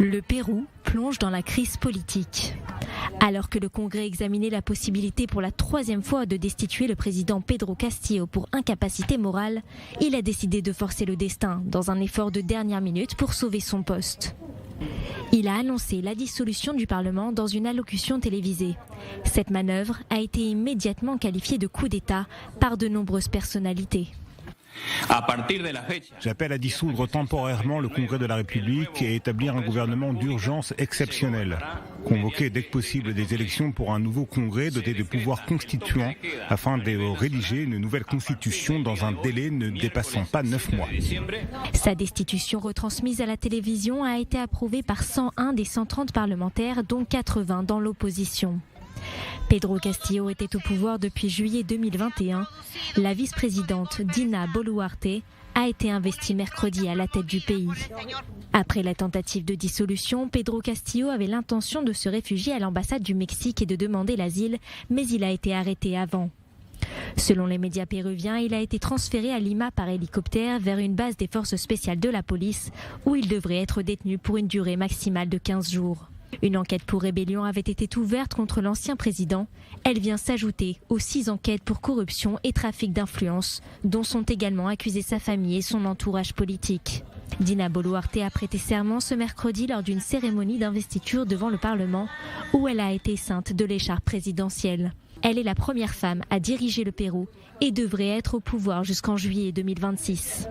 Le Pérou plonge dans la crise politique. Alors que le Congrès examinait la possibilité pour la 3e fois de destituer le président Pedro Castillo pour incapacité morale, il a décidé de forcer le destin dans un effort de dernière minute pour sauver son poste. Il a annoncé la dissolution du Parlement dans une allocution télévisée. Cette manœuvre a été immédiatement qualifiée de coup d'État par de nombreuses personnalités. J'appelle à dissoudre temporairement le Congrès de la République et établir un gouvernement d'urgence exceptionnel. Convoquer dès que possible des élections pour un nouveau Congrès doté de pouvoirs constituants afin de rédiger une nouvelle constitution dans un délai ne dépassant pas 9 mois. Sa destitution retransmise à la télévision a été approuvée par 101 des 130 parlementaires, dont 80 dans l'opposition. Pedro Castillo était au pouvoir depuis juillet 2021. La vice-présidente Dina Boluarte a été investie mercredi à la tête du pays. Après la tentative de dissolution, Pedro Castillo avait l'intention de se réfugier à l'ambassade du Mexique et de demander l'asile, mais il a été arrêté avant. Selon les médias péruviens, il a été transféré à Lima par hélicoptère vers une base des forces spéciales de la police, où il devrait être détenu pour une durée maximale de 15 jours. Une enquête pour rébellion avait été ouverte contre l'ancien président. Elle vient s'ajouter aux 6 enquêtes pour corruption et trafic d'influence, dont sont également accusés sa famille et son entourage politique. Dina Boluarte a prêté serment ce mercredi lors d'une cérémonie d'investiture devant le Parlement, où elle a été ceinte de l'écharpe présidentielle. Elle est la première femme à diriger le Pérou et devrait être au pouvoir jusqu'en juillet 2026.